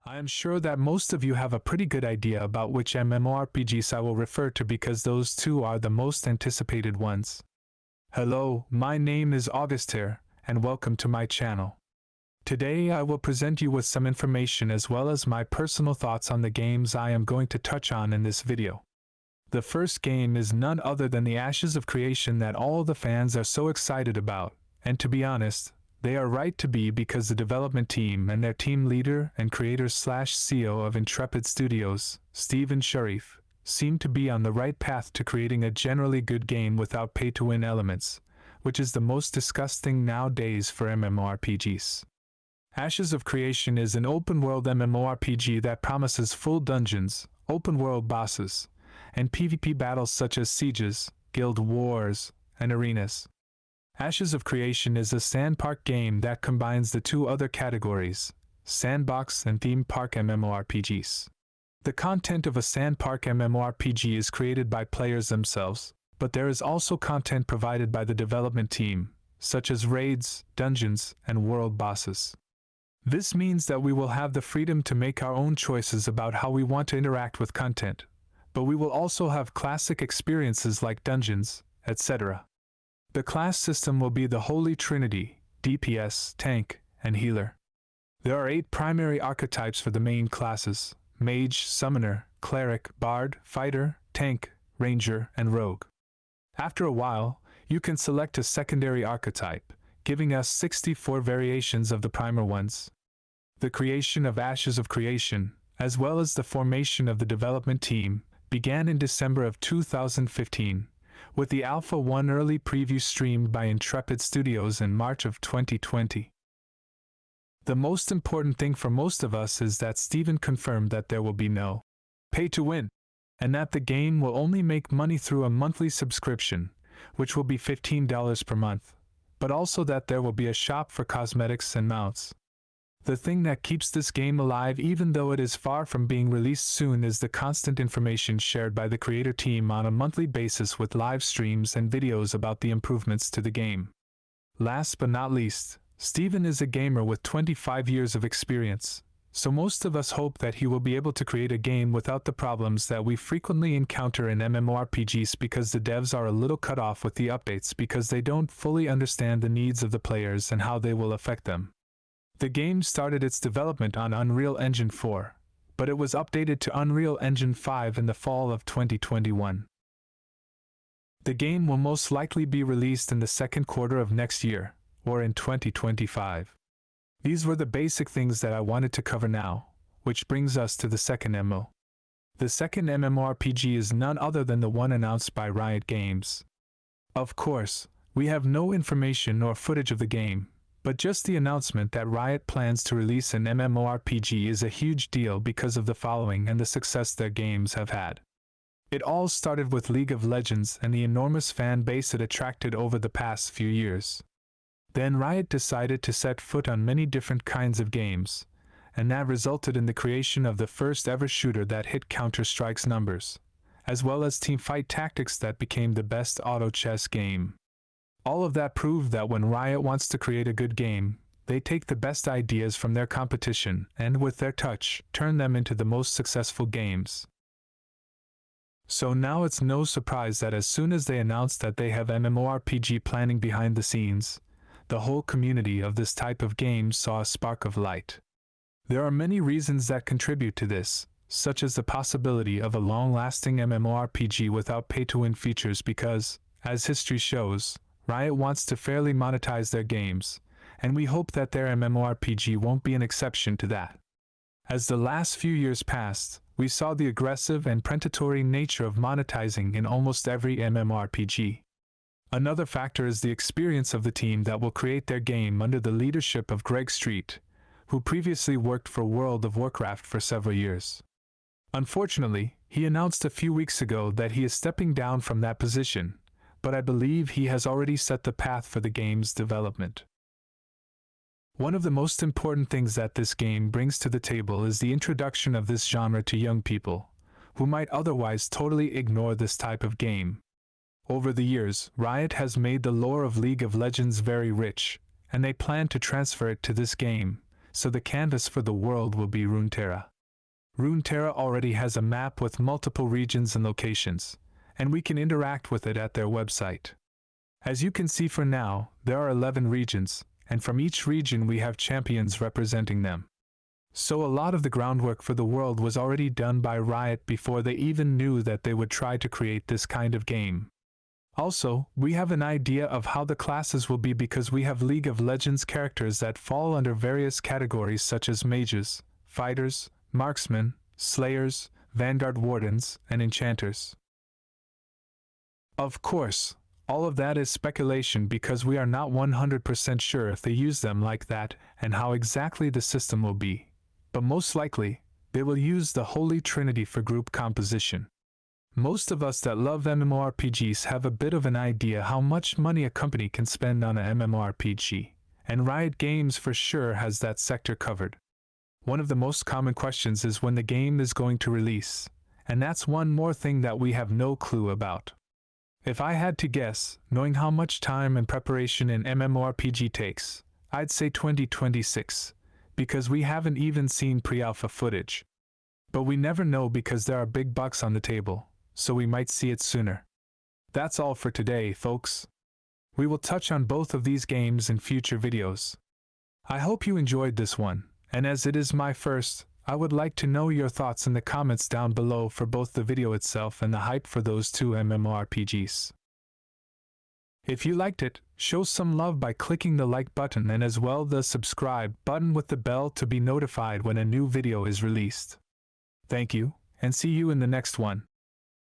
I am sure that most of you have a pretty good idea about which MMORPGs I will refer to because those two are the most anticipated ones. Hello, my name is AugustTear, and welcome to my channel. Today I will present you with some information as well as my personal thoughts on the games I am going to touch on in this video. The first game is none other than the Ashes of Creation that all the fans are so excited about, and to be honest, they are right to be because the development team and their team leader and creator/CEO of Intrepid Studios, Stephen Sharif, seem to be on the right path to creating a generally good game without pay-to-win elements, which is the most disgusting nowadays for MMORPGs. Ashes of Creation is an open-world MMORPG that promises full dungeons, open-world bosses, and PvP battles such as sieges, guild wars, and arenas. Ashes of Creation is a sandpark game that combines the two other categories, sandbox and theme park MMORPGs. The content of a sandpark MMORPG is created by players themselves, but there is also content provided by the development team, such as raids, dungeons, and world bosses. This means that we will have the freedom to make our own choices about how we want to interact with content, but we will also have classic experiences like dungeons, etc. The class system will be the Holy Trinity: DPS, Tank, and Healer. There are 8 primary archetypes for the main classes: Mage, Summoner, Cleric, Bard, Fighter, Tank, Ranger, and Rogue. After a while, you can select a secondary archetype, giving us 64 variations of the primer ones. The creation of Ashes of Creation, as well as the formation of the development team, began in December of 2015, with the Alpha 1 early preview streamed by Intrepid Studios in March of 2020. The most important thing for most of us is that Steven confirmed that there will be no pay-to-win, and that the game will only make money through a monthly subscription, which will be $15 per month, but also that there will be a shop for cosmetics and mounts. The thing that keeps this game alive even though it is far from being released soon is the constant information shared by the creator team on a monthly basis with live streams and videos about the improvements to the game. Last but not least, Steven is a gamer with 25 years of experience, so most of us hope that he will be able to create a game without the problems that we frequently encounter in MMORPGs because the devs are a little cut off with the updates because they don't fully understand the needs of the players and how they will affect them. The game started its development on Unreal Engine 4, but it was updated to Unreal Engine 5 in the fall of 2021. The game will most likely be released in the second quarter of next year, or in 2025. These were the basic things that I wanted to cover now, which brings us to the second MMO. The second MMORPG is none other than the one announced by Riot Games. Of course, we have no information nor footage of the game, but just the announcement that Riot plans to release an MMORPG is a huge deal because of the following and the success their games have had. It all started with League of Legends and the enormous fan base it attracted over the past few years. Then Riot decided to set foot on many different kinds of games, and that resulted in the creation of the first ever shooter that hit Counter-Strike's numbers, as well as teamfight tactics that became the best auto chess game. All of that proved that when Riot wants to create a good game, they take the best ideas from their competition and, with their touch, turn them into the most successful games. So now it's no surprise that as soon as they announced that they have MMORPG planning behind the scenes, the whole community of this type of game saw a spark of light. There are many reasons that contribute to this, such as the possibility of a long-lasting MMORPG without pay-to-win features because, as history shows, Riot wants to fairly monetize their games, and we hope that their MMORPG won't be an exception to that. As the last few years passed, we saw the aggressive and predatory nature of monetizing in almost every MMORPG. Another factor is the experience of the team that will create their game under the leadership of Greg Street, who previously worked for World of Warcraft for several years. Unfortunately, he announced a few weeks ago that he is stepping down from that position, but I believe he has already set the path for the game's development. One of the most important things that this game brings to the table is the introduction of this genre to young people, who might otherwise totally ignore this type of game. Over the years, Riot has made the lore of League of Legends very rich, and they plan to transfer it to this game, so the canvas for the world will be Runeterra. Runeterra already has a map with multiple regions and locations, and we can interact with it at their website. As you can see for now, there are 11 regions, and from each region we have champions representing them. So a lot of the groundwork for the world was already done by Riot before they even knew that they would try to create this kind of game. Also, we have an idea of how the classes will be because we have League of Legends characters that fall under various categories such as mages, fighters, marksmen, slayers, vanguard wardens, and enchanters. Of course, all of that is speculation because we are not 100% sure if they use them like that and how exactly the system will be. But most likely, they will use the Holy Trinity for group composition. Most of us that love MMORPGs have a bit of an idea how much money a company can spend on a MMORPG, and Riot Games for sure has that sector covered. One of the most common questions is when the game is going to release, and that's one more thing that we have no clue about. If I had to guess, knowing how much time and preparation an MMORPG takes, I'd say 2026. Because we haven't even seen pre-alpha footage. But we never know because there are big bucks on the table, so we might see it sooner. That's all for today, folks. We will touch on both of these games in future videos. I hope you enjoyed this one, and as it is my first, I would like to know your thoughts in the comments down below for both the video itself and the hype for those two MMORPGs. If you liked it, show some love by clicking the like button and as well the subscribe button with the bell to be notified when a new video is released. Thank you, and see you in the next one.